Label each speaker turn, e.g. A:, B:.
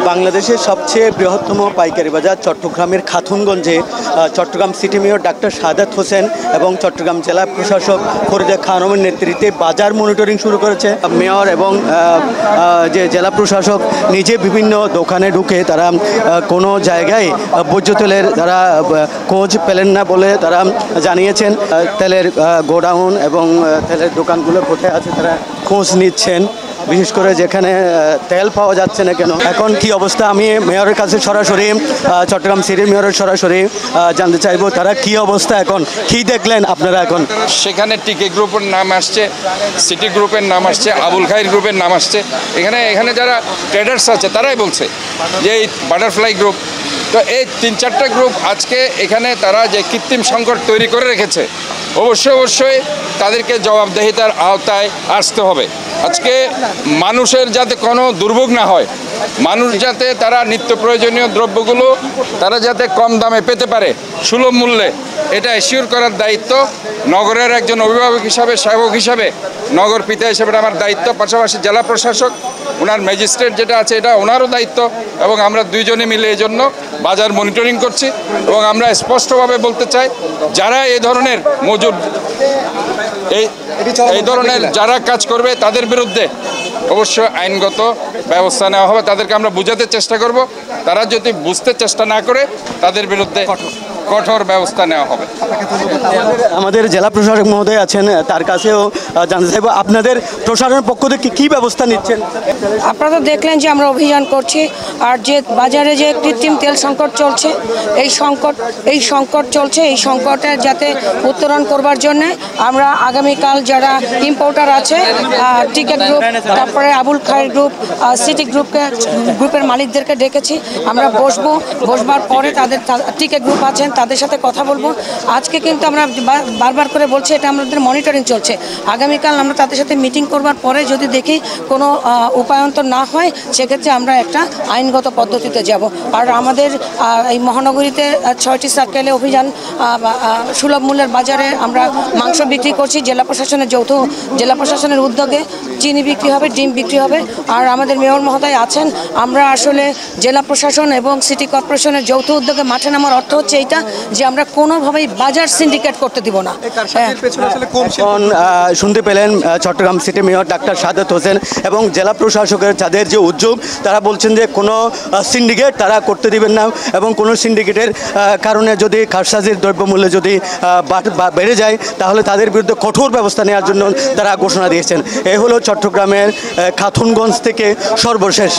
A: বাংলাদেশের সবচেয়ে বৃহত্তম পাইকারি বাজার চট্টগ্রামের খাতুনগঞ্জে Chittagong city mayor doctor Shahadat Hossain এবং চট্টগ্রাম জেলা প্রশাসক ফরিদা খানমের নেতৃত্বে বাজার মনিটরিং শুরু করেছে। মেয়র এবং যে জেলা প্রশাসক নিজে বিভিন্ন দোকানে ঢুকে তারা কোনো জায়গায় ভোজ্য তেলের তারা খোঁজ পেলেন না বলে তারা জানিয়েছেন। তেলের গোডাউন এবং তেলের দোকানগুলো কোথায় আছে তারা খোঁজ নিচ্ছেন, বিশেষ করে যেখানে তেল পাওয়া যাচ্ছে না কেন। এখন কি অবস্থা, আমি মেয়রের কাছে সরাসরি চট্টগ্রাম সিটির মেয়রের সরাসরি জানতে চাইবো তারা কি অবস্থা, এখন কি দেখলেন আপনারা? এখন
B: সেখানে টিকে গ্রুপের নাম আসছে, সিটি গ্রুপের নাম আসছে, আবুল খাইর গ্রুপের নাম আসছে। এখানে যারা ট্রেডার্স আছে তারাই বলছে যে এই বাটারফ্লাই গ্রুপ, তো এই 3-4টা গ্রুপ আজকে এখানে তারা যে কৃত্রিম সংকট তৈরি করে রেখেছে, অবশ্যই তাদেরকে জবাবদিহিতার আওতায় আসতে হবে। আজকে মানুষের যাতে কোনো দুর্ভোগ না হয়, মানুষ যাতে তারা নিত্য প্রয়োজনীয় দ্রব্যগুলো তারা যাতে কম দামে পেতে পারে, সুলভ মূল্যে, এটা এশিওর করার দায়িত্ব নগরের একজন অভিভাবক হিসাবে, সেবক হিসাবে, নগর পিতা হিসাবে আমার দায়িত্ব। পাশাপাশি জেলা প্রশাসক ওনার ম্যাজিস্ট্রেট যেটা আছে এটা ওনারও দায়িত্ব, এবং আমরা দুইজনে মিলে এই জন্য বাজার মনিটরিং করছি। এবং আমরা স্পষ্টভাবে বলতে চাই, যারা এই ধরনের মজুদ এই ধরনের যারা কাজ করবে তাদের বিরুদ্ধে অবশ্যই আইনগত ব্যবস্থা নেওয়া হবে। তাদেরকে আমরা বোঝাতে চেষ্টা করব, তারা যদি বুঝতে চেষ্টা না করে তাদের বিরুদ্ধে কঠোর ব্যবস্থা নেওয়া হবে।
A: আমাদের জেলা প্রশাসক মহোদয় আছেন, তার কাছেও জানতে চাইব আপনাদের প্রশাসনের পক্ষ থেকে কী ব্যবস্থা নিচ্ছেন?
C: আপনারা তো দেখলেন যে আমরা অভিযান করছি, আর যে বাজারে যে কৃত্রিম তেল সংকট চলছে, এই সংকট চলছে, এই সংকটের যাতে উত্তরণ করবার জন্য আমরা আগামীকাল যারা ইম্পোর্টার আছে, টিকেট গ্রুপ, তারপরে আবুল খায়ের গ্রুপ, সিটি গ্রুপের মালিকদেরকে ডেকেছি। আমরা বসবার পরে তাদের টিকেট গ্রুপ আছেন তাদের সাথে কথা বলবো। আজকে কিন্তু আমরা বারবার করে বলছি এটা আমাদের মনিটরিং চলছে। আগামীকাল আমরা তাদের সাথে মিটিং করবার পরে যদি দেখি কোনো উপায়ন্তর না হয়, সেক্ষেত্রে আমরা একটা আইনগত পদ্ধতিতে যাব। আর আমাদের এই মহানগরীতে 6টি সার্কেলে অভিযান, সুলভ মূল্যের বাজারে আমরা মাংস বিক্রি করছি। জেলা প্রশাসনের উদ্যোগে চিনি বিক্রি হবে, ডিম বিক্রি হবে। আর আমাদের মেয়র মহোদয় আছেন। আমরা আসলে জেলা প্রশাসন এবং সিটি কর্পোরেশনের যৌথ উদ্যোগে মাঠে নামার অর্থ হচ্ছে এইটা যে আমরা কোনোভাবেই বাজার সিন্ডিকেট করতে দিব না।
A: শুনতে পেলেন Chittagong city mayor doctor Shahadat Hossain এবং জেলা প্রশাসকের যাদের যে উদ্যোগ, তারা বলছেন যে কোনো সিন্ডিকেট তারা করতে দিবেন না, এবং কোনো সিন্ডিকেটের কারণে যদি কারসাজির দ্রব্যমূল্য যদি বেড়ে যায় তাহলে তাদের বিরুদ্ধে কঠোর ব্যবস্থা নেওয়ার জন্য তারা ঘোষণা দিয়েছেন। এই হলো চট্টগ্রামের খাতুনগঞ্জ থেকে সর্বশেষ।